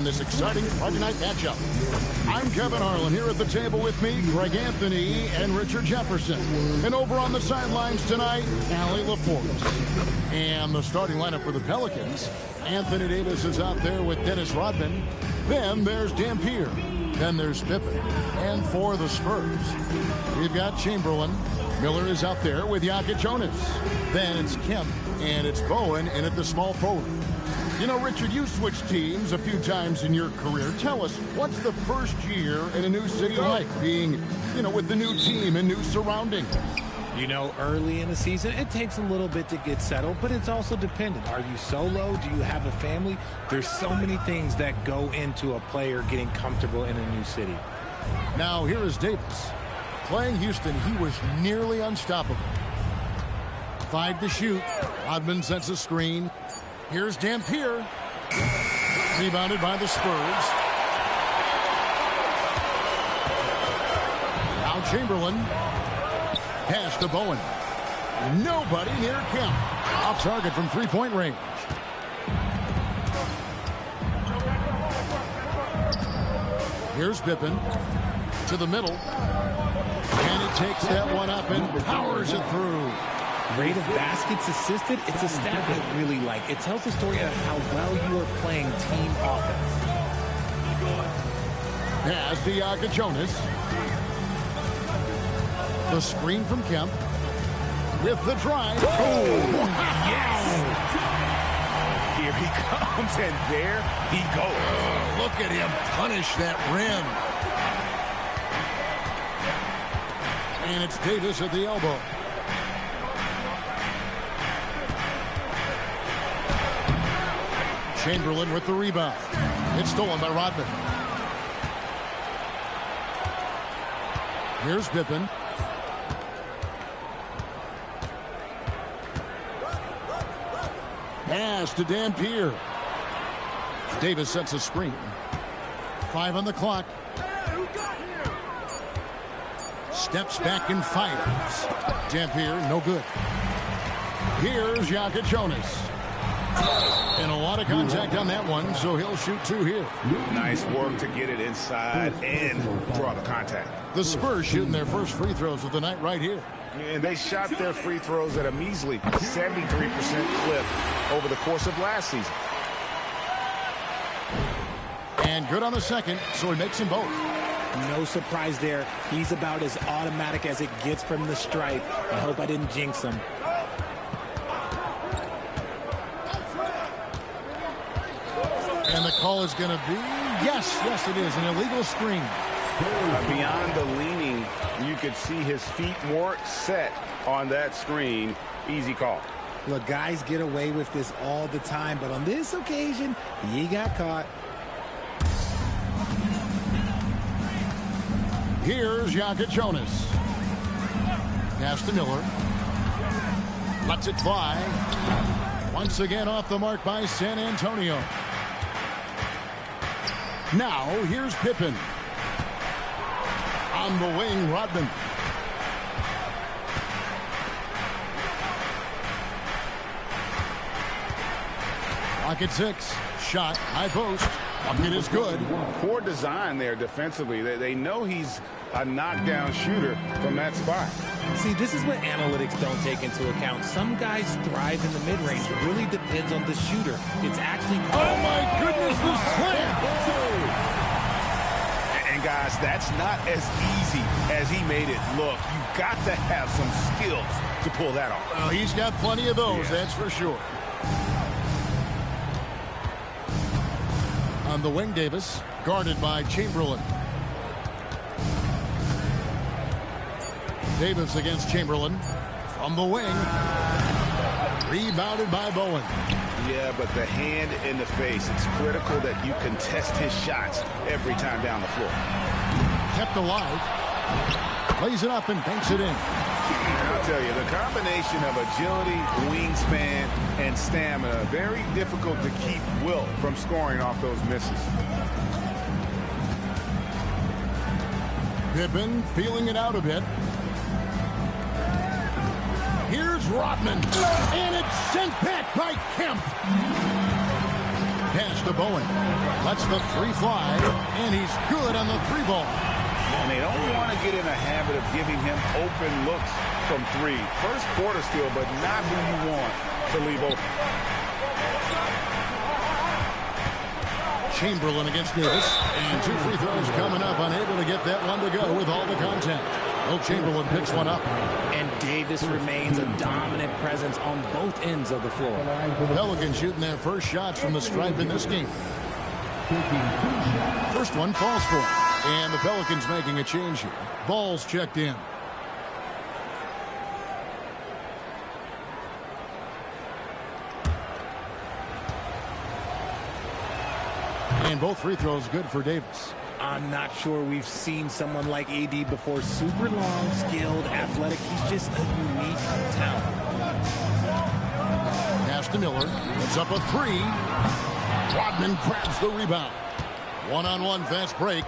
this exciting Friday night matchup. I'm Kevin Harlan. Here at the table with me, Greg Anthony and Richard Jefferson. And over on the sidelines tonight, Allie LaForce. And the starting lineup for the Pelicans, Anthony Davis is out there with Dennis Rodman. Then there's Dampier. Then there's Pippen. And for the Spurs, we've got Chamberlain. Miller is out there with Jonas. Then it's Kemp, and it's Bowen in at the small forward. You know, Richard, you switched teams a few times in your career. Tell us, what's the first year in a new city like, being, with the new team and new surroundings? Early in the season, it takes a little bit to get settled, but it's also dependent. Are you solo? Do you have a family? There's so many things that go into a player getting comfortable in a new city. Now, here is Davis. Playing Houston, he was nearly unstoppable. 5 to shoot. Rodman sets a screen. Here's Dampier. Rebounded by the Spurs. Now Chamberlain. Pass to Bowen. Nobody near Kemp. Off target from three-point range. Here's Pippen. To the middle. And he takes that one up and powers it through. Rate of baskets assisted, it's a stat I really like. It tells the story of how well you are playing team offense. Pass to Jonas. The screen from Kemp. With the drive. Oh, yes! Here he comes, and there he goes. Look at him punish that rim. And it's Davis at the elbow. Chamberlain with the rebound. It's stolen by Rodman. Here's Pippen. Pass to Dampier. Davis sets a screen. 5 on the clock. Steps back and fires. Dampier, no good. Here's Jonas. And a lot of contact on that one, so he'll shoot 2 here. Nice work to get it inside and draw the contact. The Spurs shooting their first free throws of the night right here. And they shot their free throws at a measly 73% clip over the course of last season. And good on the second, so he makes them both. No surprise there. He's about as automatic as it gets from the stripe. I hope I didn't jinx him. And the call is going to be, yes, it is, an illegal screen. Beyond the leaning, you could see his feet more set on that screen. Easy call. Look, guys get away with this all the time, but on this occasion, he got caught. Here's Jonas. Pass to Miller. Lets it fly. Once again off the mark by San Antonio. Now, here's Pippen. On the wing, Rodman. Clock at 6. Shot, high post. Bucket is good. Poor design there defensively. They know he's a knockdown shooter from that spot. See, this is what analytics don't take into account. Some guys thrive in the mid-range. It really depends on the shooter. It's actually... Oh, my goodness, the slam! And, guys, that's not as easy as he made it look. You've got to have some skills to pull that off. Well, he's got plenty of those, that's for sure. On the wing, Davis, guarded by Chamberlain. Davis against Chamberlain. From the wing. Rebounded by Bowen. Yeah, but the hand in the face, it's critical that you contest his shots every time down the floor. Kept alive. Plays it up and banks it in. I'll tell you, the combination of agility, wingspan, and stamina, very difficult to keep Wilt from scoring off those misses. Pippen feeling it out a bit. Here's Rodman. And it's sent back by Kemp. Pass to Bowen. Lets the three fly, and he's good on the three ball. And they don't want to get in a habit of giving him open looks from three. First quarter steal, but not who you want to leave open. Chamberlain against Davis. And 2 free throws coming up. Unable to get that one to go with all the contact. Well, Chamberlain picks one up. And Davis remains a dominant presence on both ends of the floor. Pelicans shooting their first shots from the stripe in this game. First one falls for him. And the Pelicans making a change here. Ball's checked in. And both free throws good for Davis. I'm not sure we've seen someone like AD before. Super long, skilled, athletic. He's just a unique talent. Pass to Miller. Puts up a three. Rodman grabs the rebound. One-on-one fast break.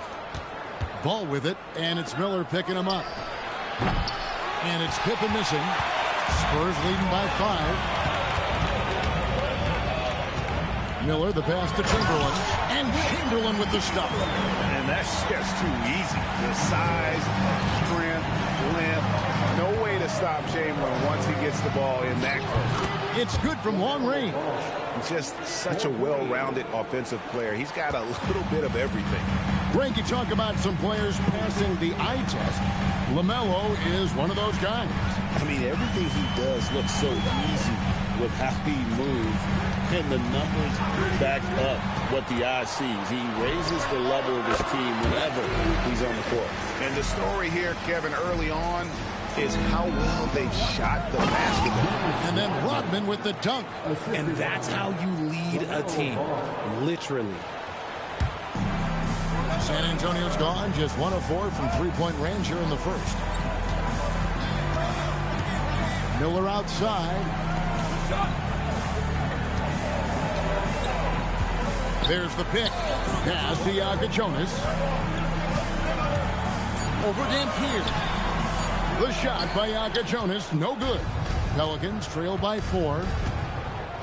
Ball with it, and it's Miller picking him up. And it's Pippen missing. Spurs leading by 5. Miller, the pass to Chamberlain. And Chamberlain with the stop. And that's just too easy. The size, strength, length. No way to stop Chamberlain once he gets the ball in that close. It's good from long range. He's just such a well-rounded offensive player. He's got a little bit of everything. Greg, you talk about some players passing the eye test. LaMelo is one of those guys. I mean, everything he does looks so easy with how he moves. And the numbers back up what the eye sees. He raises the level of his team whenever he's on the court. And the story here, Kevin, early on is how well they shot the basketball. And then Rodman with the dunk. And that's how you lead a team. Literally. San Antonio's gone just 1 of 4 from three-point range here in the first. Miller outside. There's the pick. Pass to Jonas. Over Dampier. The shot by Jonas, no good. Pelicans trail by 4.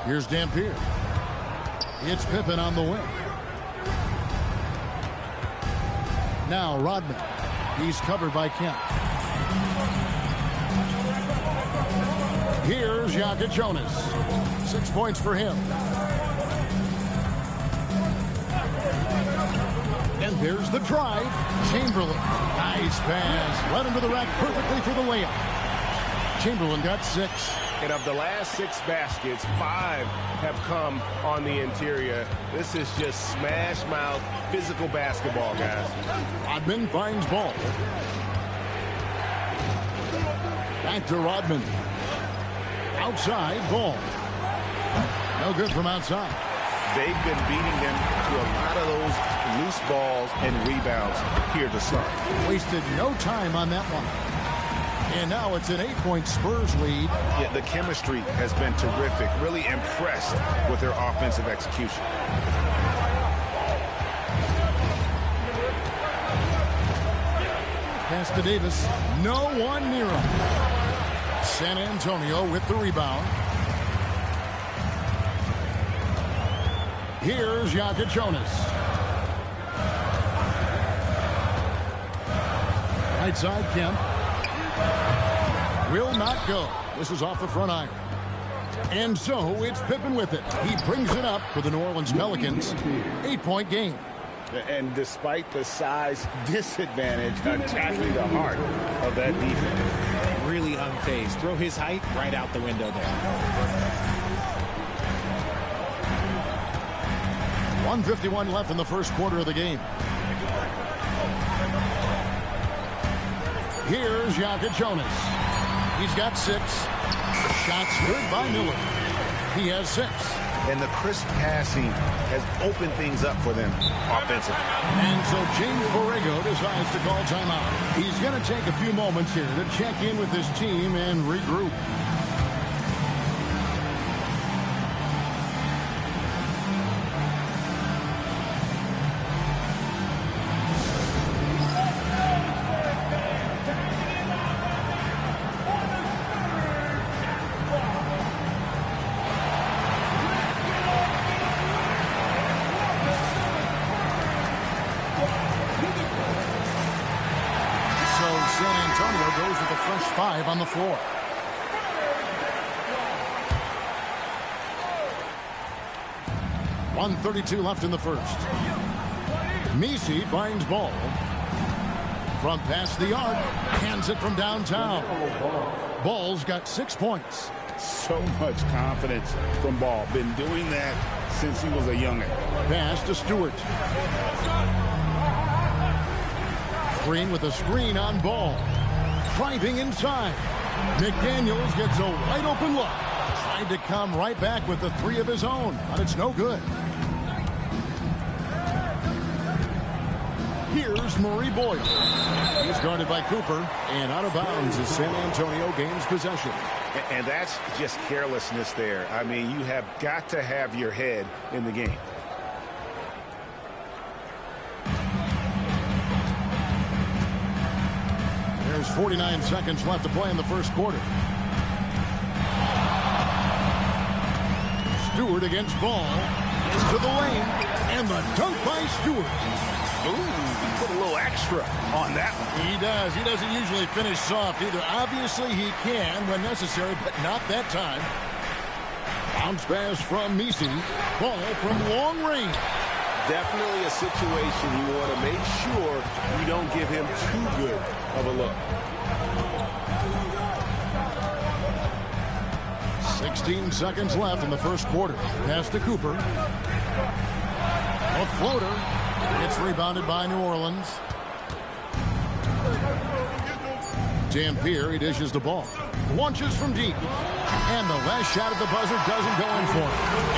Here's Dampier. It's Pippen on the wing. Now Rodman. He's covered by Kemp. Here's Jonas. 6 points for him. And there's the drive. Chamberlain. Nice pass. Led him to the rack perfectly for the layup. Chamberlain got 6. And of the last 6 baskets, 5 have come on the interior. This is just smash mouth, physical basketball, guys. Rodman finds ball. Back to Rodman. Outside, ball. No good from outside. They've been beating them to a lot of those loose balls and rebounds here to start. Wasted no time on that one. And now it's an 8-point Spurs lead. Yeah, the chemistry has been terrific. Really impressed with their offensive execution. Pass to Davis. No one near him. San Antonio with the rebound. Here's Jonas. Right side, Kemp. Will not go. This is off the front iron. And so it's Pippen with it. He brings it up for the New Orleans Pelicans. 8-point game. And despite the size disadvantage, attacking the heart of that defense. Really unfazed. Throw his height right out the window there. 1:51 left in the first quarter of the game. Here's Jonas. He's got 6. Shots good by Miller. He has 6. And the crisp passing has opened things up for them offensively. And so James Borrego decides to call timeout. He's going to take a few moments here to check in with his team and regroup. Antonio goes with a fresh 5 on the floor. .132 left in the first. Messi finds Ball. From past the arc, hands it from downtown. Ball's got 6 points. So much confidence from Ball. Been doing that since he was a youngin'. Pass to Stewart. Green with a screen on Ball. Driving inside. McDaniels gets a wide open look. Tried to come right back with the 3 of his own, but it's no good. Here's Murray Boyle. He's guarded by Cooper, and out of bounds as San Antonio gains possession. And that's just carelessness there. I mean, you have got to have your head in the game. There's 49 seconds left to play in the first quarter. Stewart against Ball. Into the lane. And the dunk by Stewart. Ooh, put a little extra on that one. He does. He doesn't usually finish soft either. Obviously, he can when necessary, but not that time. Bounce pass from Messi. Ball from long range. Definitely a situation you want to make sure you don't give him too good of a look. 16 seconds left in the first quarter. Pass to Cooper. A floater. It's rebounded by New Orleans. Dampier, he dishes the ball. Launches from deep. And the last shot at the buzzer doesn't go in for him.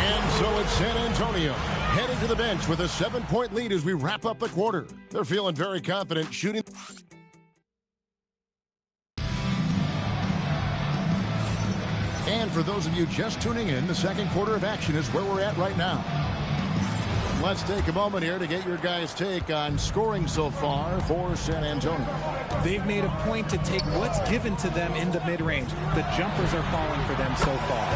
And so it's San Antonio heading to the bench with a 7-point lead as we wrap up the quarter. They're feeling very confident shooting. And for those of you just tuning in, the second quarter of action is where we're at right now. Let's take a moment here to get your guys' take on scoring so far for San Antonio. They've made a point to take what's given to them in the mid-range. The jumpers are falling for them so far.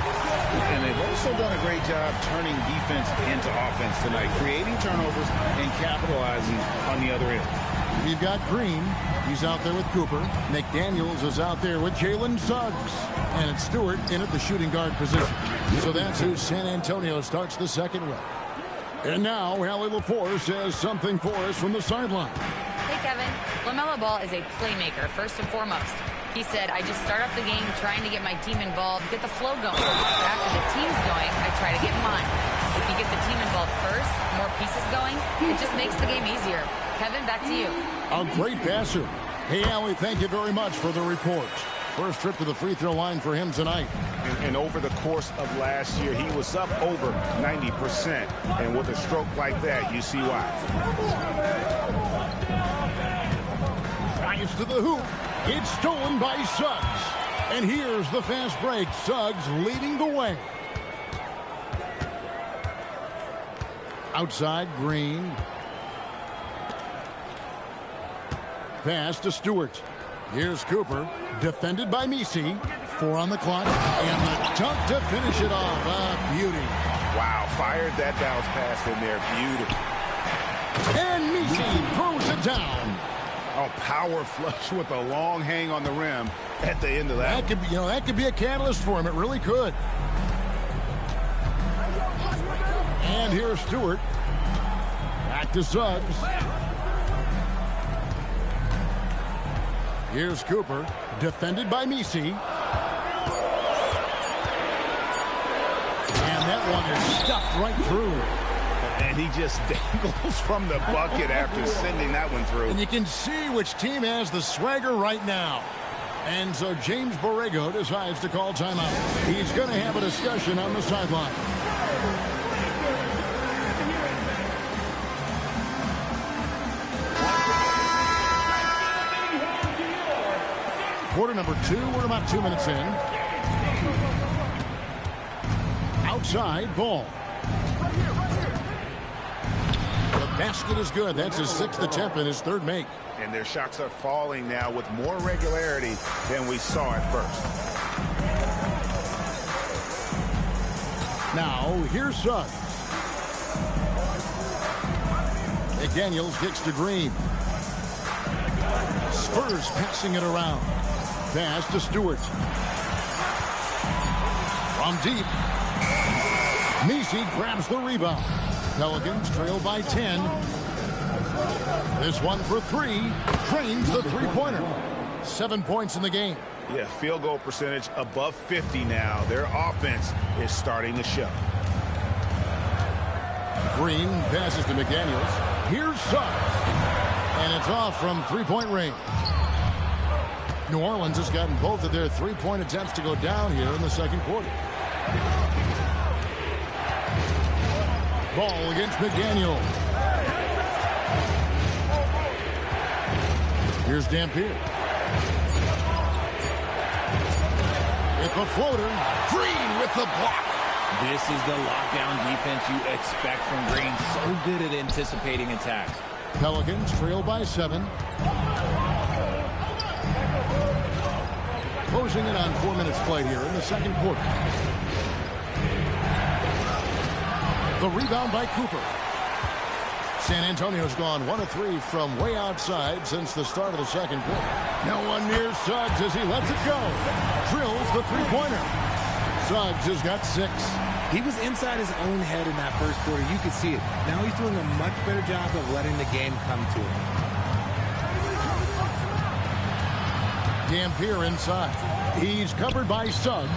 And they've also done a great job turning defense into offense tonight, creating turnovers and capitalizing on the other end. We've got Green. He's out there with Cooper. McDaniels is out there with Jalen Suggs. And it's Stewart in at the shooting guard position. So that's who San Antonio starts the second with. And now, Allie LaForce says something for us from the sideline. Hey, Kevin. LaMelo Ball is a playmaker, first and foremost. He said, I just start off the game trying to get my team involved, get the flow going. After the team's going, I try to get mine. If you get the team involved first, more pieces going, it just makes the game easier. Kevin, back to you. A great passer. Hey, Allie, thank you very much for the report. First trip to the free throw line for him tonight. And over the course of last year, he was up over 90%. And with a stroke like that, you see why. Drives to the hoop. It's stolen by Suggs. And here's the fast break. Suggs leading the way. Outside, Green. Pass to Stewart. Here's Cooper, defended by Messi. 4 on the clock, and the dunk to finish it off. Beauty. Wow, fired that bounce pass in there. Beautiful. And Messi throws it down. Oh, power flush with a long hang on the rim at the end of that. That could be a catalyst for him. It really could. And here's Stewart. Back to Suggs. Here's Cooper, defended by Messi. And that one is stuffed right through. And he just dangles from the bucket after sending that one through. And you can see which team has the swagger right now. And so James Borrego decides to call timeout. He's going to have a discussion on the sideline. Quarter number 2, we're about 2 minutes in. Outside, Ball. The basket is good. That's his 6th attempt and his 3rd make. And their shots are falling now with more regularity than we saw at first. Now, here's Suggs. McDaniels kicks to Green. Spurs passing it around. Pass to Stewart. From deep. Messi grabs the rebound. Pelicans trail by 10. This one for three. Drains the three-pointer. 7 points in the game. Yeah, field goal percentage above 50 now. Their offense is starting to show. Green passes to McDaniels. Here's Suggs. And it's off from three-point range. New Orleans has gotten both of their three-point attempts to go down here in the second quarter. Ball against McDaniel. Here's Dampier. With the floater. Green with the block. This is the lockdown defense you expect from Green. So good at anticipating attacks. Pelicans trail by 7. Closing in on 4 minutes played here in the second quarter. The rebound by Cooper. San Antonio's gone 1 of 3 from way outside since the start of the second quarter. No one near Suggs as he lets it go. Drills the three-pointer. Suggs has got 6. He was inside his own head in that first quarter. You could see it. Now he's doing a much better job of letting the game come to him. Dampier inside. He's covered by Suggs.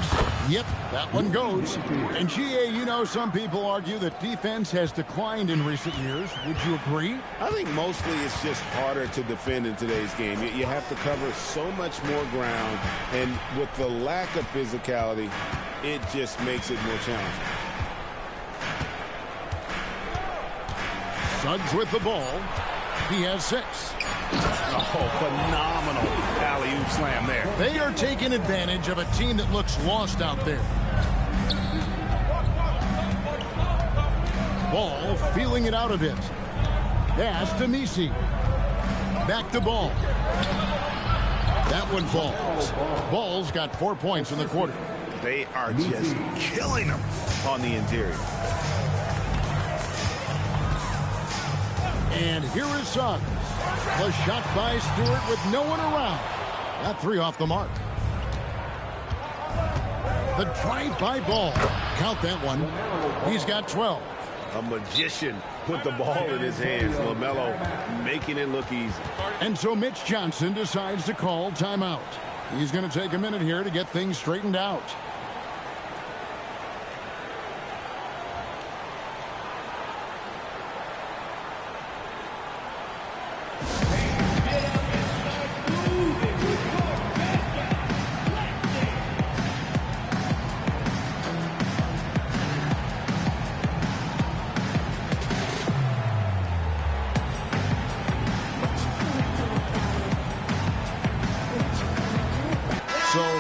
Yep, that one goes. And GA, you know, some people argue that defense has declined in recent years. Would you agree? I think mostly it's just harder to defend in today's game. You have to cover so much more ground, and with the lack of physicality, it just makes it more challenging. Suggs with the ball. He has 6. Oh, phenomenal alley-oop slam there. They are taking advantage of a team that looks lost out there. Ball feeling it out a bit. Pass to Messi. Back to Ball. That one falls. Ball's got 4 points in the quarter. They are just killing them on the interior. And here is Suggs. The shot by Stewart with no one around. Got 3 off the mark. The drive by Ball. Count that one. He's got 12. A magician put the ball in his hands. LaMelo making it look easy. And so Mitch Johnson decides to call timeout. He's going to take a minute here to get things straightened out.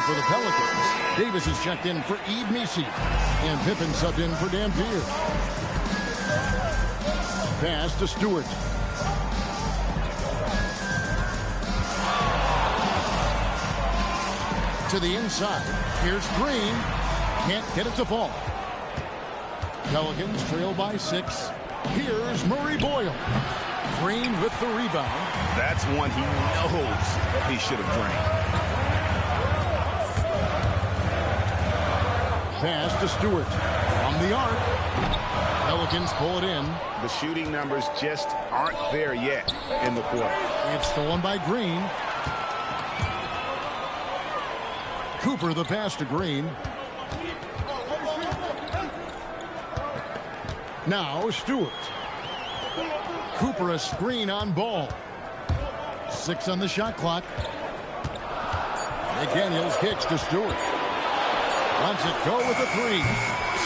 For the Pelicans, Davis is checked in for Yves Messi, and Pippen subbed in for Dampier. Pass to Stewart. To the inside. Here's Green. Can't get it to fall. Pelicans trail by 6. Here's Murray Boyle. Green with the rebound. That's one he knows he should have drained. Pass to Stewart. From the arc. Pelicans pull it in. The shooting numbers just aren't there yet in the quarter. It's stolen by Green. Cooper the pass to Green. Now Stewart. Cooper a screen on Ball. 6 on the shot clock. McDaniels kicks to Stewart. Lets it go with a 3.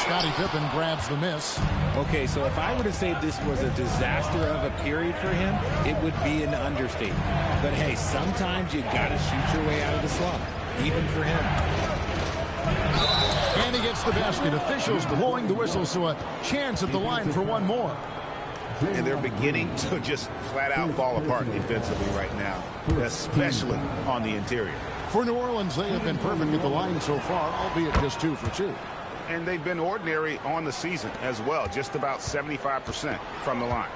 Scottie Pippen grabs the miss. Okay, so if I were to say this was a disaster of a period for him, it would be an understatement. But hey, sometimes you got to shoot your way out of the slump, even for him. And he gets the basket. Officials blowing the whistle, so a chance at the line for one more. And they're beginning to just flat out fall apart defensively right now, especially on the interior. For New Orleans, they have been perfect at the line so far, albeit just 2 for 2. And they've been ordinary on the season as well, just about 75% from the line.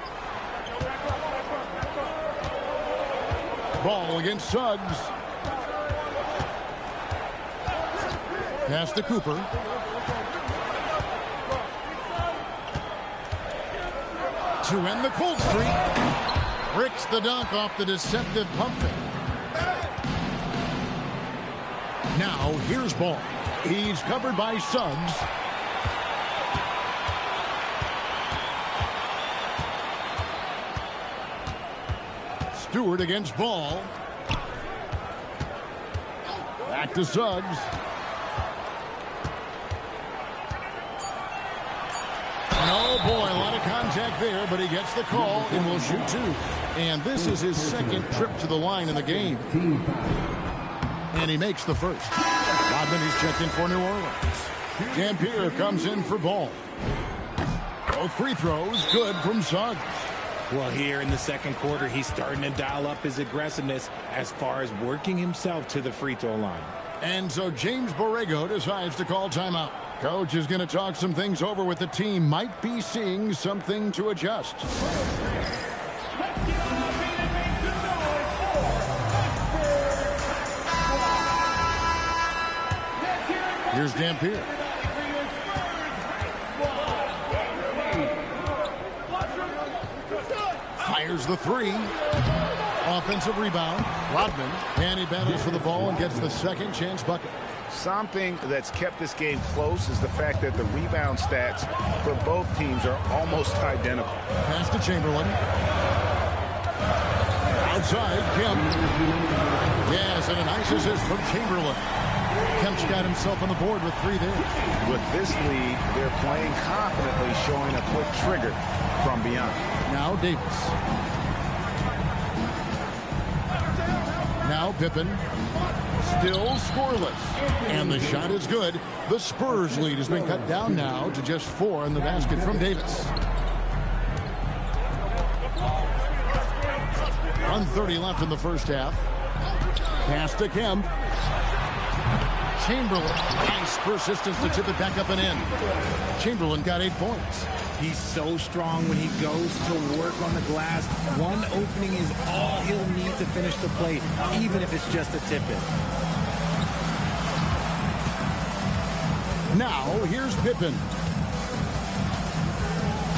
Ball against Suggs. Pass to Cooper. To end the cold streak. Bricks the dunk off the deceptive pump fake. Now here's Ball. He's covered by Suggs. Stewart against Ball. Back to Suggs. Oh boy, a lot of contact there, but he gets the call and will shoot two. And this is his second trip to the line in the game. And he makes the first. Rodman is checked in for New Orleans. Dampier comes in for Ball. Both free throws good from Suggs. Well, here in the second quarter, he's starting to dial up his aggressiveness as far as working himself to the free throw line. And so James Borrego decides to call timeout. Coach is going to talk some things over with the team. Might be seeing something to adjust. Here's Dampier. Fires the three. Offensive rebound. Rodman. And he battles for the ball and gets the second chance bucket. Something that's kept this game close is the fact that the rebound stats for both teams are almost identical. Pass to Chamberlain. Outside, Kemp. Yes, and a nice assist from Chamberlain. Kemp's got himself on the board with three there. With this lead, they're playing confidently, showing a quick trigger from beyond. Now Davis. Now Pippen. Still scoreless. And the shot is good. The Spurs lead has been cut down now to just 4 in the basket from Davis. 1:30 left in the first half. Pass to Kemp. Chamberlain. Nice persistence to tip it back up and in. Chamberlain got 8 points. He's so strong when he goes to work on the glass. One opening is all he'll need to finish the play, even if it's just a tip-in. Now, here's Pippen.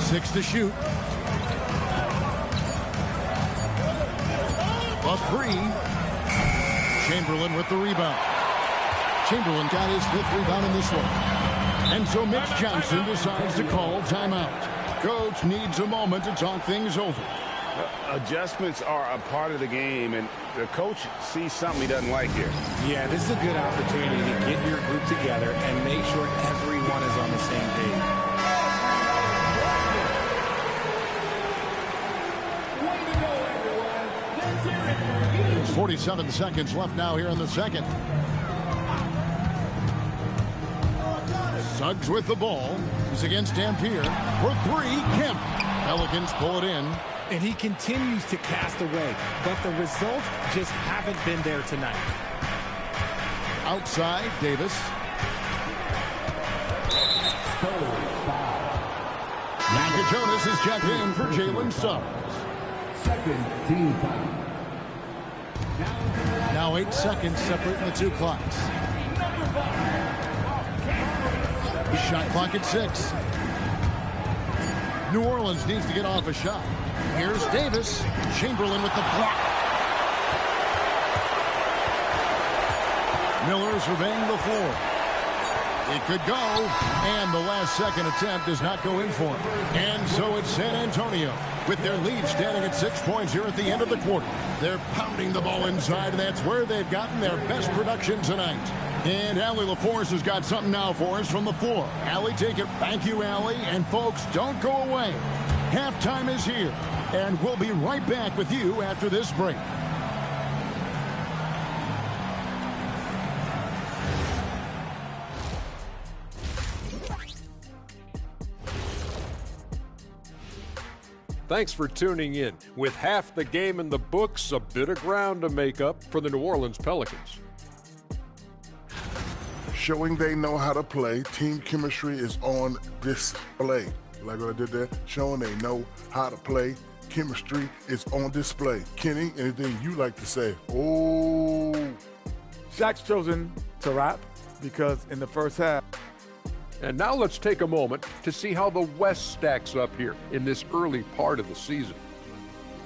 6 to shoot. A three. Chamberlain with the rebound. Chamberlain got his 5th rebound in this one. And so Mitch Johnson decides to call timeout. Coach needs a moment to talk things over. Adjustments are a part of the game, and the coach sees something he doesn't like here. Yeah, this is a good opportunity to get your group together and make sure everyone is on the same page. There's 47 seconds left now here in the second. Suggs with the ball. He's against Dampier. For three, Kemp. Pelicans pull it in. And he continues to cast away, but the results just haven't been there tonight. Outside, Davis. Jonas is checked in for Jalen Suggs. Second team foul. Now 8 seconds separating the two clocks. Shot clock at 6. New Orleans needs to get off a shot. Here's Davis. Chamberlain with the block. Miller surveying the floor. It could go, and the last second attempt does not go in for him. And so it's San Antonio with their lead standing at 6 points here at the end of the quarter. They're pounding the ball inside, and that's where they've gotten their best production tonight. And Allie LaForce has got something now for us from the floor. Allie, take it. Thank you, Allie. And folks, don't go away. Halftime is here, and we'll be right back with you after this break. Thanks for tuning in. With half the game in the books, a bit of ground to make up for the New Orleans Pelicans. Showing they know how to play. Team chemistry is on display. Like what I did there? Showing they know how to play. Chemistry is on display. Kenny, anything you like to say? Oh. Shaq's chosen to rap. because in the first half. And now let's take a moment to see how the West stacks up here in this early part of the season.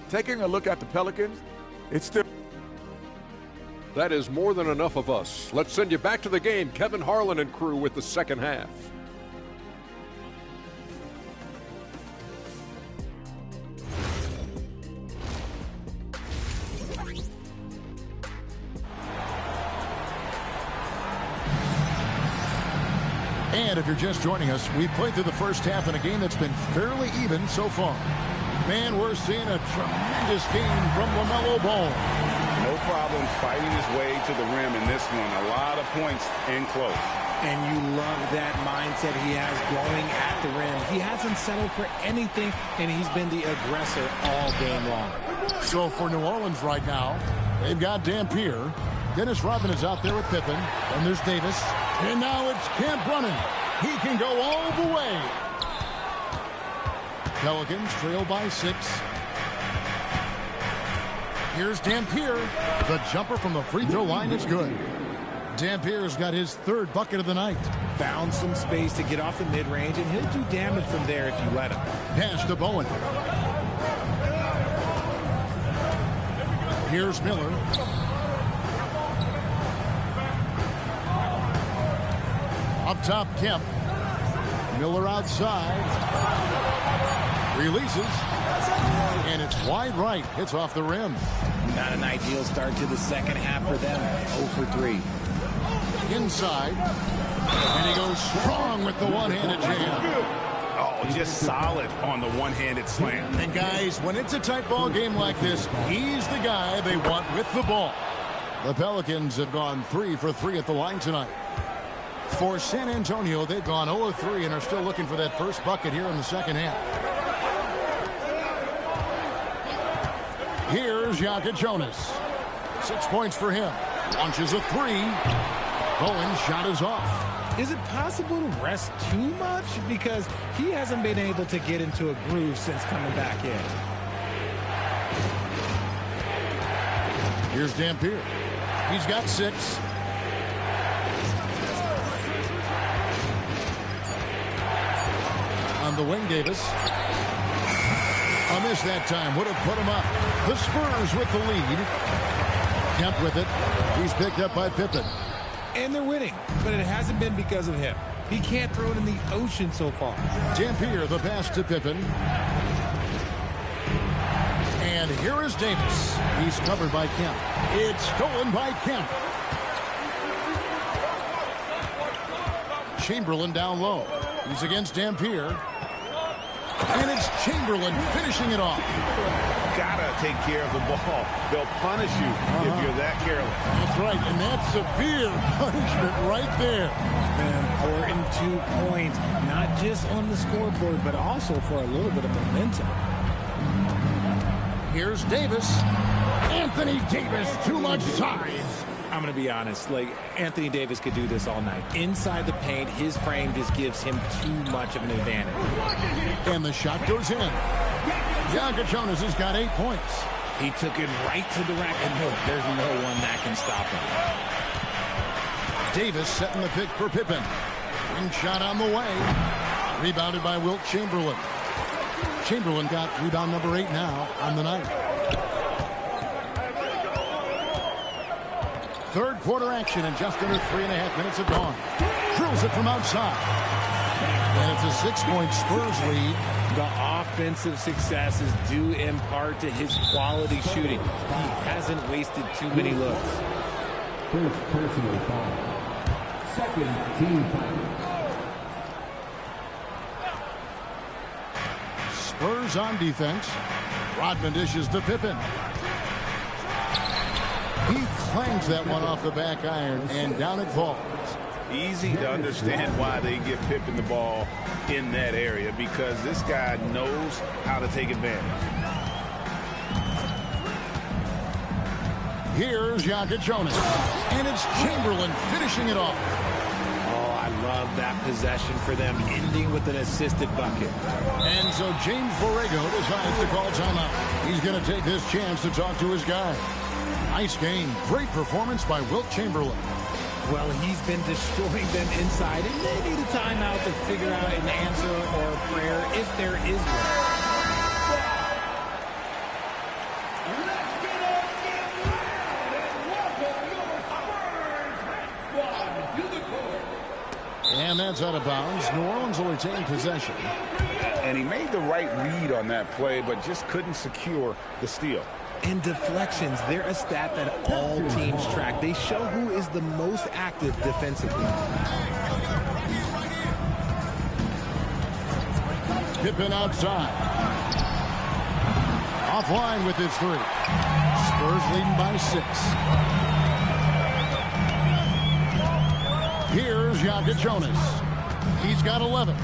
Taking a look at the Pelicans, it's still... That is more than enough of us. Let's send you back to the game, Kevin Harlan and crew with the second half. And if you're just joining us, we've played through the first half in a game that's been fairly even so far. Man, we're seeing a tremendous game from LaMelo Ball. No problems fighting his way to the rim in this one. A lot of points in close. And you love that mindset he has going at the rim. He hasn't settled for anything, and he's been the aggressor all game long. So for New Orleans right now, they've got Dampier. Dennis Rodman is out there with Pippen. And there's Davis. And now it's Kemp running. He can go all the way. Pelicans trail by 6. Here's Dampier. The jumper from the free throw line is good. Dampier's got his 3rd bucket of the night. Found some space to get off the mid-range, and he'll do damage from there if you let him. Pass to Bowen. Here's Miller. Up top, Kemp. Miller outside. Releases. And it's wide right. Hits off the rim. Not an ideal start to the second half for them. 0 for 3. Inside. And he goes strong with the one-handed jam. Oh, just solid on the one-handed slam. And guys, when it's a tight ball game like this, he's the guy they want with the ball. The Pelicans have gone 3 for 3 at the line tonight. For San Antonio, they've gone 0-3 and are still looking for that first bucket here in the second half. Here's Jokic Jonas. 6 points for him. Launches a 3. Bowen's shot is off. Is it possible to rest too much? Because he hasn't been able to get into a groove since coming back in. Here's Dampier. He's got 6. On the wing, Davis. A miss that time. Would have put him up. The Spurs with the lead. Kemp with it. He's picked up by Pippen. And they're winning, but it hasn't been because of him. He can't throw it in the ocean so far. Dampier, the pass to Pippen. And here is Davis. He's covered by Kemp. It's stolen by Kemp. Chamberlain down low. He's against Dampier. And it's Chamberlain finishing it off. Gotta take care of the ball. They'll punish you if you're that careless. That's right, and that's severe punishment right there. An important 2 points, not just on the scoreboard, but also for a little bit of momentum. Here's Davis. Anthony Davis, too much size. I'm going to be honest, like, Anthony Davis could do this all night. Inside the paint, his frame just gives him too much of an advantage. And the shot goes in. Jokic Jonas has got 8 points. He took it right to the rack, and there's no one that can stop him. Davis setting the pick for Pippen. Wing shot on the way. Rebounded by Wilt Chamberlain. Chamberlain got rebound number 8 now on the night. Third quarter action, and just under 3.5 minutes have gone. Drills it from outside. And it's a 6-point Spurs lead. The offensive success is due in part to his quality shooting. He hasn't wasted too many looks. First personal foul. Second team foul. Spurs on defense. Rodman dishes to Pippen. He clangs that one off the back iron, and down it falls. Easy to understand why they give Pippen the ball in that area, because this guy knows how to take advantage. Here's Jokic Jonas, and it's Chamberlain finishing it off. Oh, I love that possession for them, ending with an assisted bucket. And so James Borrego decides to call timeout. He's going to take this chance to talk to his guy. Nice game. Great performance by Wilt Chamberlain. Well, he's been destroying them inside, and they need a timeout to figure out an answer or a prayer if there is one. And that's out of bounds. New Orleans will retain possession. And he made the right read on that play, but just couldn't secure the steal. And deflections, they're a stat that all teams track. They show who is the most active defensively. Pippen outside. Offline with his three. Spurs leading by 6. Here's Jonas. He's got 11.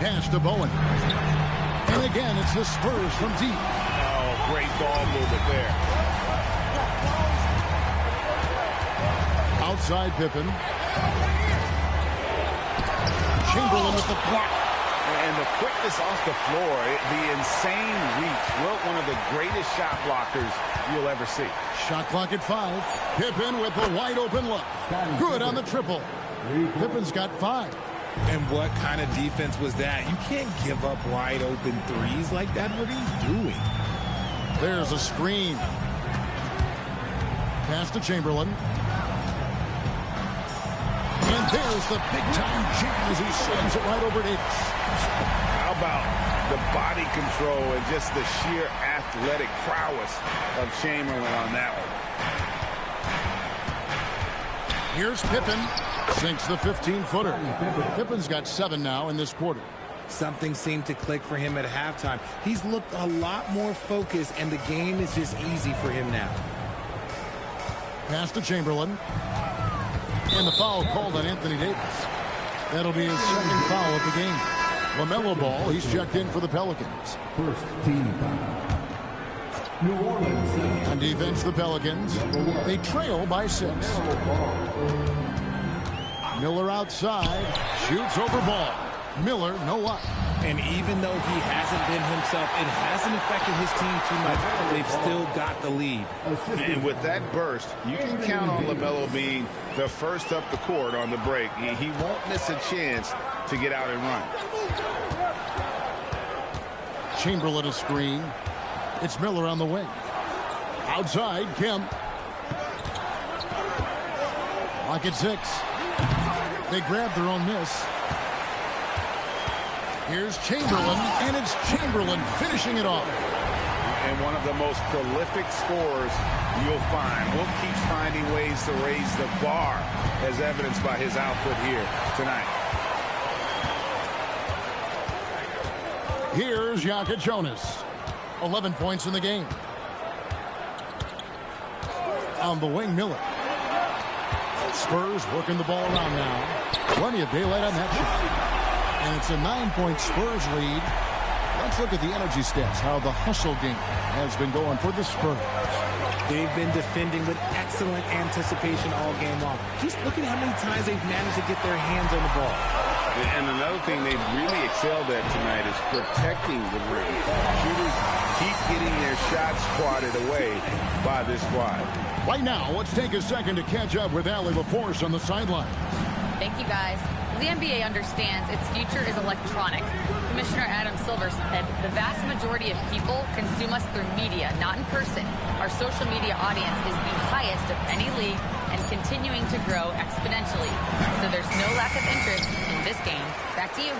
Pass to Bowen. And again, it's the Spurs from deep. Oh, great ball movement there. Outside Pippen. Chamberlain with the block. And the quickness off the floor, the insane reach. Wilt, one of the greatest shot blockers you'll ever see. Shot clock at 5. Pippen with the wide open look. Good on the triple. Pippen's got 5. And what kind of defense was that? You can't give up wide open threes like that. What are you doing? There's a screen. Pass to Chamberlain. And there's the big-time jam as he slams it right over Davis. How about the body control and just the sheer athletic prowess of Chamberlain on that one? Here's Pippen. Sinks the 15-footer. Pippen's got 7 now in this quarter. Something seemed to click for him at halftime. He's looked a lot more focused, and the game is just easy for him now. Pass to Chamberlain. And the foul called on Anthony Davis. That'll be his second foul of the game. LaMelo Ball, he's checked in for the Pelicans. First team foul. New Orleans. On defense, the Pelicans. They trail by 6. Miller outside. Shoots over Ball. Miller, no luck. And even though he hasn't been himself, it hasn't affected his team too much. They've still got the lead. And with that burst, you can count on LaMelo being the first up the court on the break. He won't miss a chance to get out and run. Chamberlain a screen. It's Miller on the wing. Outside, Kemp. Lock at 6. They grab their own miss. Here's Chamberlain, and it's Chamberlain finishing it off. And one of the most prolific scorers you'll find. Wilt keeps finding ways to raise the bar, as evidenced by his output here tonight. Here's Jonas. 11 points in the game. On the wing, Miller. Spurs working the ball around now. Plenty of daylight on that shot. And it's a 9-point Spurs lead. Let's look at the energy stats, how the hustle game has been going for the Spurs. They've been defending with excellent anticipation all game long. Just look at how many times they've managed to get their hands on the ball. And another thing they've really excelled at tonight is protecting the rim. Shooters keep getting their shots swatted away by this squad. Right now, let's take a second to catch up with Allie LaForce on the sideline. Thank you, guys. The NBA understands its future is electronic. Commissioner Adam Silver said the vast majority of people consume us through media, not in person. Our social media audience is the highest of any league and continuing to grow exponentially. So there's no lack of interest in this game. Back to you.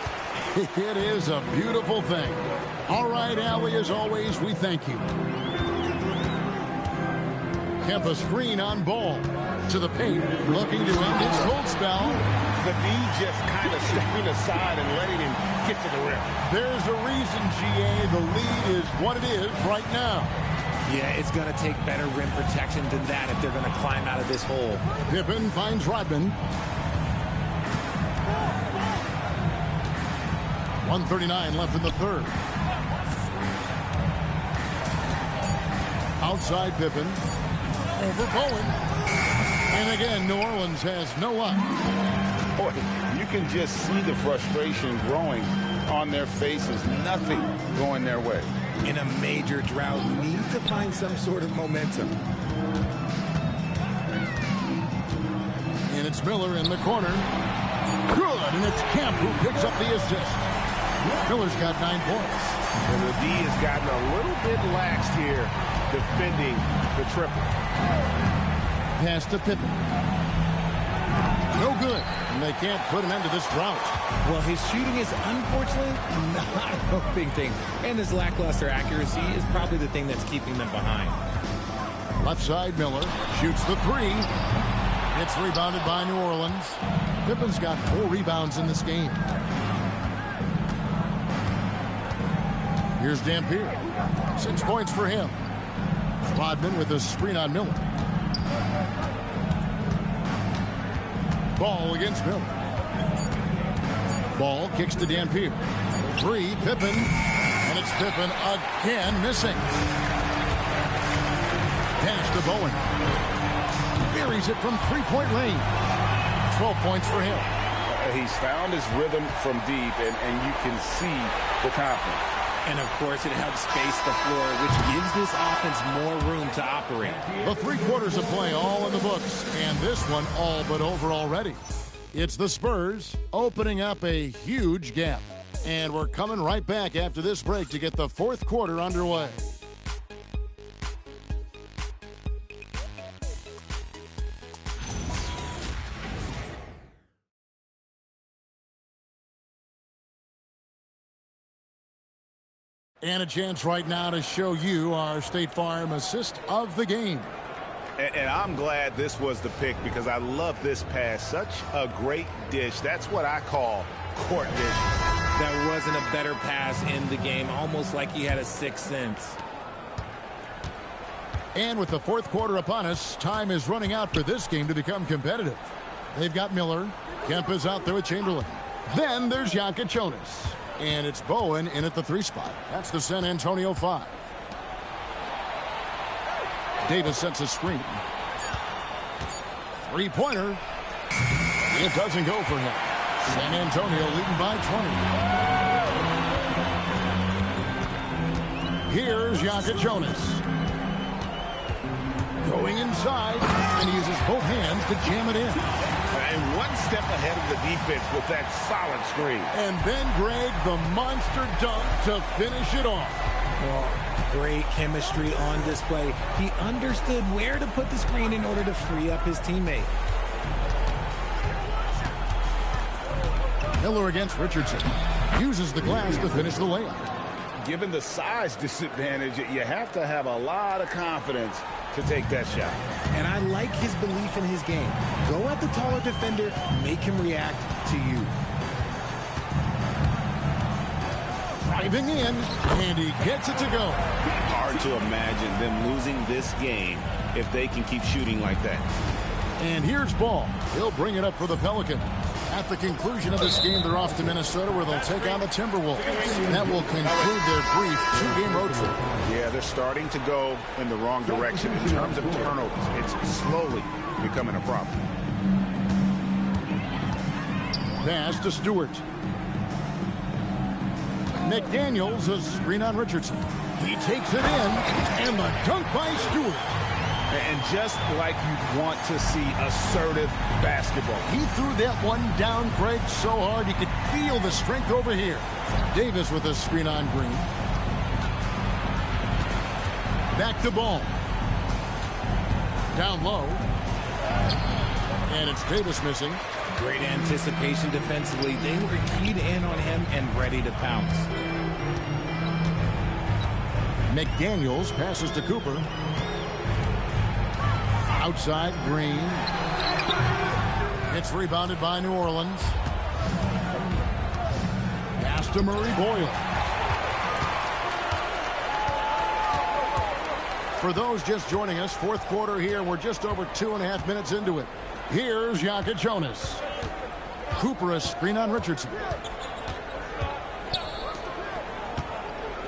It is a beautiful thing. All right, Allie, as always, we thank you. Kemp a screen on Ball. To the paint, looking to end his cold spell. The knee just kind of stepping aside and letting him get to the rim. There's a reason, GA. The lead is what it is right now. Yeah, it's going to take better rim protection than that if they're going to climb out of this hole. Pippen finds Rodman. 1:39 left in the third. Outside Pippen. Over Bowen. And again, New Orleans has no luck. Boy, you can just see the frustration growing on their faces. Nothing going their way. In a major drought, need to find some sort of momentum. And it's Miller in the corner. Good, and it's Kemp who picks up the assist. Miller's got 9 points. And the D has gotten a little bit laxed here defending the triple. Pass to Pippen. No good, and they can't put an end to this drought. Well, his shooting is unfortunately not a helping thing, and his lackluster accuracy is probably the thing that's keeping them behind. Left side, Miller shoots the 3. It's rebounded by New Orleans. Pippen's got 4 rebounds in this game. Here's Dampier. 6 points for him. Rodman with a screen on Miller. Ball against Miller. Ball kicks to Dampier. 3, Pippen. And it's Pippen again missing. Pass to Bowen. Buries it from 3-point lane. 12 points for him. He's found his rhythm from deep, and you can see the confidence. And, of course, it helps space the floor, which gives this offense more room to operate. The 3 quarters of play all in the books, and this one all but over already. It's the Spurs opening up a huge gap. And we're coming right back after this break to get the 4th quarter underway. And a chance right now to show you our State Farm assist of the game. And I'm glad this was the pick because I love this pass. Such a great dish. That's what I call court vision. There wasn't a better pass in the game, almost like he had a 6th sense. And with the 4th quarter upon us, time is running out for this game to become competitive. They've got Miller. Kemp is out there with Chamberlain. Then there's Jonas. And it's Bowen in at the 3 spot. That's the San Antonio 5. Davis sets a screen. 3-pointer. It doesn't go for him. San Antonio leading by 20. Here's Jonas. Going inside, and he uses both hands to jam it in. And one step ahead of the defense with that solid screen. And then Greg, the monster dunk to finish it off. Well, great chemistry on display. He understood where to put the screen in order to free up his teammate. Miller against Richardson. Uses the glass to finish the layup. Given the size disadvantage, you have to have a lot of confidence to take that shot. And I like his belief in his game. Go at the taller defender, make him react to you. Driving in, and he gets it to go. Hard to imagine them losing this game if they can keep shooting like that. And here's Ball. He'll bring it up for the Pelicans. At the conclusion of this game, they're off to Minnesota where they'll take on the Timberwolves. That will conclude their brief 2-game road trip. Yeah, they're starting to go in the wrong direction in terms of turnovers. It's slowly becoming a problem. Pass to Stewart. McDaniels, a screen on Richardson. He takes it in, and the dunk by Stewart. And just like you'd want to see assertive basketball. He threw that one down, Greg, so hard you could feel the strength over here. Davis with a screen on Green. Back to Ball. Down low. And it's Davis missing. Great anticipation defensively. They were keyed in on him and ready to pounce. McDaniels passes to Cooper. Outside, Green. It's rebounded by New Orleans. Pass to Murray Boyle. For those just joining us, 4th quarter here. We're just over 2.5 minutes into it. Here's Jonas. Cooper a screen on Richardson.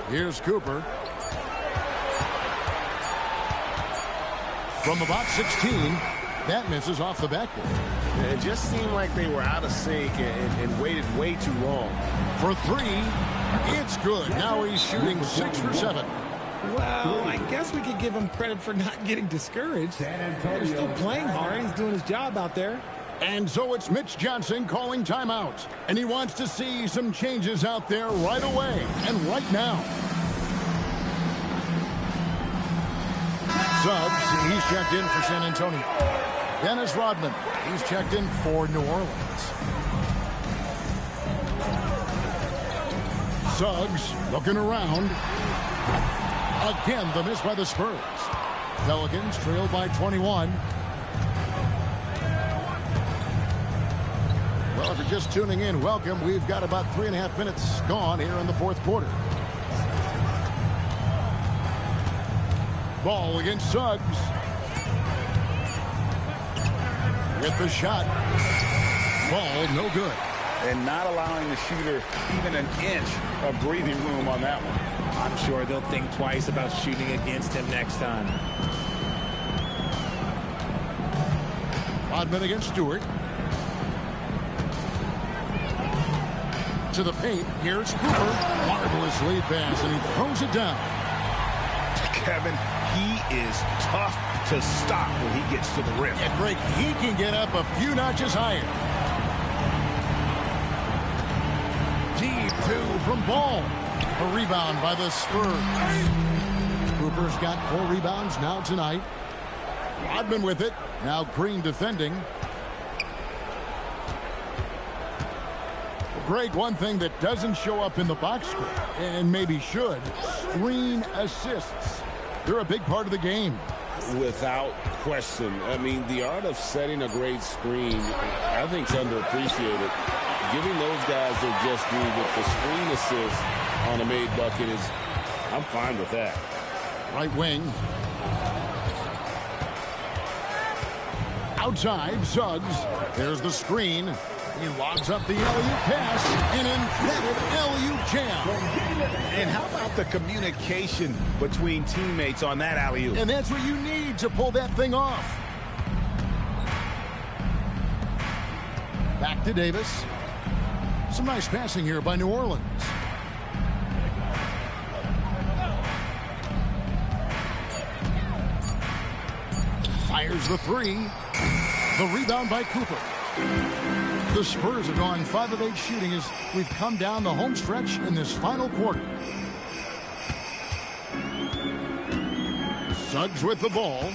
Here's Cooper. From about 16, that misses off the backboard. It just seemed like they were out of sync and waited way too long. For 3, it's good. Now he's shooting 6 for 7. Well, I guess we could give him credit for not getting discouraged. They're still playing hard. He's doing his job out there. And so it's Mitch Johnson calling timeout. And he wants to see some changes out there right away and right now. Subs, he's checked in for San Antonio. Dennis Rodman, he's checked in for New Orleans. Suggs looking around. Again, the miss by the Spurs. Pelicans trailed by 21. Well, if you're just tuning in, welcome. We've got about 3.5 minutes gone here in the fourth quarter. Ball against Suggs. With the shot. Ball no good. And not allowing the shooter even an inch of breathing room on that one. I'm sure they'll think twice about shooting against him next time. Rodman against Stewart. To the paint. Here's Cooper. Marvelous lead pass, and he throws it down. Kevin, he is tough to stop when he gets to the rim. Yeah, Greg, he can get up a few notches higher. Deep two from Ball. A rebound by the Spurs. Cooper's got 4 rebounds now tonight. Rodman with it. Now Green defending. Greg, one thing that doesn't show up in the box score, and maybe should, screen assists. They're a big part of the game. Without question. I mean, the art of setting a great screen, I think, is underappreciated. Giving those guys their just due with the screen assist on a made bucket is, I'm fine with that. Right wing. Outside, Suggs. There's the screen. He lobs up the alley-oop pass. An emphatic alley-oop jam. And how about the communication between teammates on that alley-oop? And that's what you need to pull that thing off. Back to Davis. Some nice passing here by New Orleans. Fires the three. The rebound by Cooper. The Spurs have gone 5 of 8 shooting as we've come down the home stretch in this final quarter. Suggs with the ball.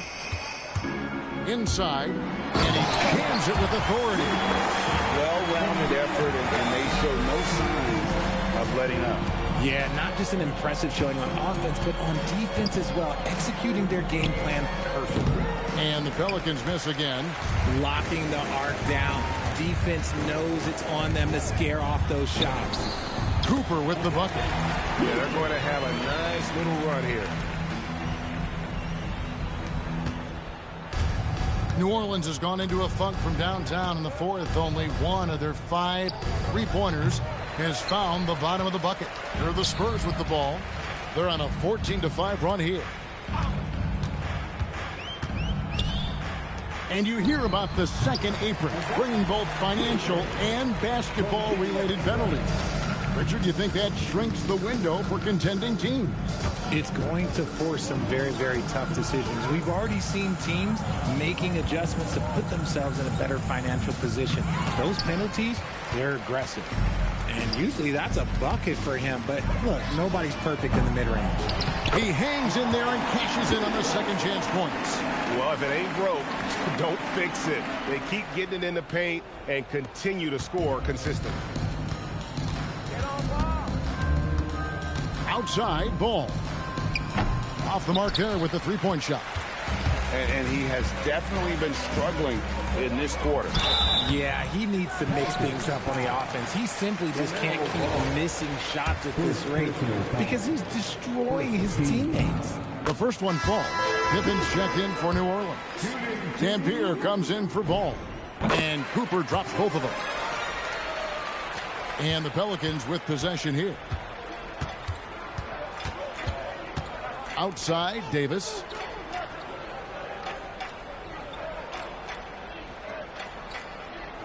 Inside. And he jams it with authority. Well-rounded effort, and they show no signs of letting up. Yeah, not just an impressive showing on offense, but on defense as well, executing their game plan perfectly. And the Pelicans miss again. Locking the arc down. Defense knows it's on them to scare off those shots. Cooper with the bucket. Yeah, they're going to have a nice little run here. New Orleans has gone into a funk from downtown in the fourth. Only one of their 5 3-pointers has found the bottom of the bucket. They're the Spurs with the ball. They're on a 14-5 run here. And you hear about the second apron, bringing both financial and basketball-related penalties. Richard, do you think that shrinks the window for contending teams? It's going to force some very, very tough decisions. We've already seen teams making adjustments to put themselves in a better financial position. Those penalties, they're aggressive. And usually that's a bucket for him. But look, nobody's perfect in the mid-range. He hangs in there and cashes in on the second chance points. Well, if it ain't broke, don't fix it. They keep getting it in the paint and continue to score consistently. Outside, Ball. Off the mark there with the 3-point shot. And he has definitely been struggling in this quarter. Yeah, he needs to mix things up on the offense. He simply just can't keep missing shots at this rate because he's destroying his teammates. The first one falls. Pippin's checked in for New Orleans. Dampier comes in for Ball. And Cooper drops both of them. And the Pelicans with possession here. Outside, Davis.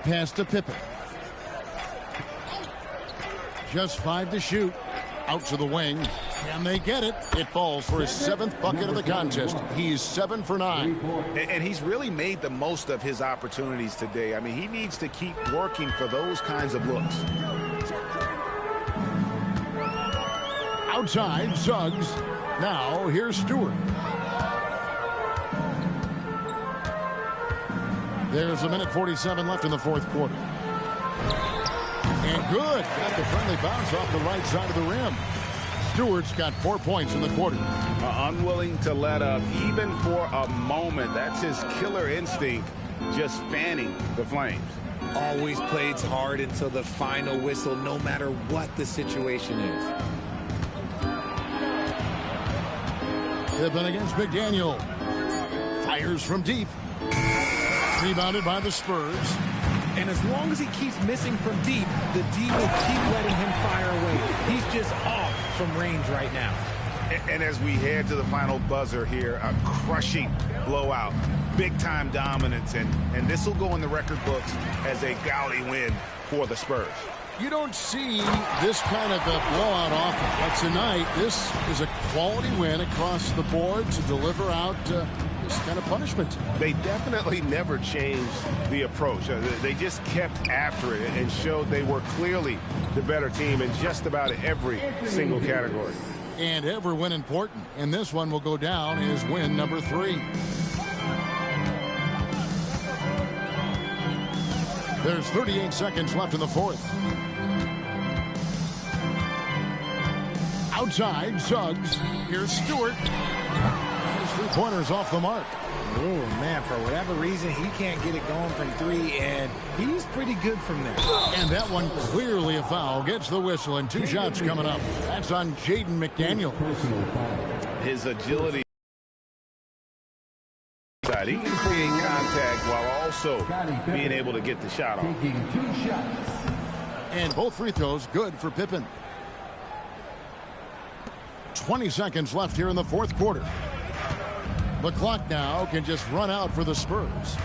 Pass to Pippen. Just 5 to shoot. Out to the wing. And they get it. It falls for his 7th bucket of the contest. He's 7 for 9. And he's really made the most of his opportunities today. I mean, he needs to keep working for those kinds of looks. Outside, Suggs. Now, here's Stewart. There's 1:47 left in the 4th quarter. And good. Got the friendly bounce off the right side of the rim. Stewart's got 4 points in the quarter. Unwilling to let up, even for a moment. That's his killer instinct, just fanning the flames. Always plays hard until the final whistle, no matter what the situation is. Pippen against McDaniel. Fires from deep. Rebounded by the Spurs. And as long as he keeps missing from deep, the D will keep letting him fire away. He's just off from range right now. And as we head to the final buzzer here, a crushing blowout, big-time dominance, and this will go in the record books as a gaudy win for the Spurs. You don't see this kind of a blowout often, but tonight this is a quality win across the board to deliver out this kind of punishment. They definitely never changed the approach. They just kept after it and showed they were clearly the better team in just about every single category. And every win important, and this one will go down as win number 3. There's 38 seconds left in the 4th. Outside, Suggs. Here's Stewart. His 3-pointers off the mark. Oh, man, for whatever reason, he can't get it going from 3, and he's pretty good from there. And that one clearly a foul. Gets the whistle, and 2 shots coming up. That's on Jaden McDaniel. His agility. He can create contact while also being able to get the shot off. And both free throws good for Pippen. 20 seconds left here in the 4th quarter. The clock now can just run out for the Spurs.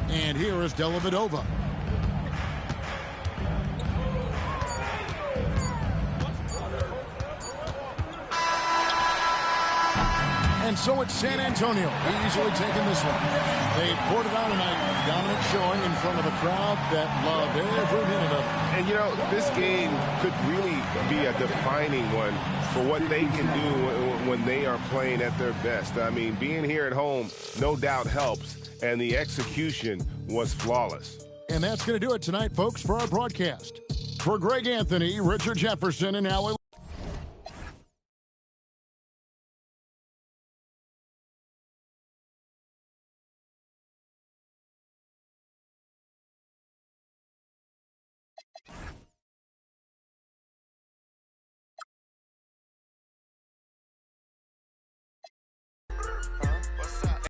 And here is Dellavedova. And so it's San Antonio easily taking this one. They poured it out tonight, dominant showing in front of a crowd that loved every minute of it. And, you know, this game could really be a defining one for what they can do when they are playing at their best. I mean, being here at home no doubt helps, and the execution was flawless. And that's going to do it tonight, folks, for our broadcast. For Greg Anthony, Richard Jefferson, and Allie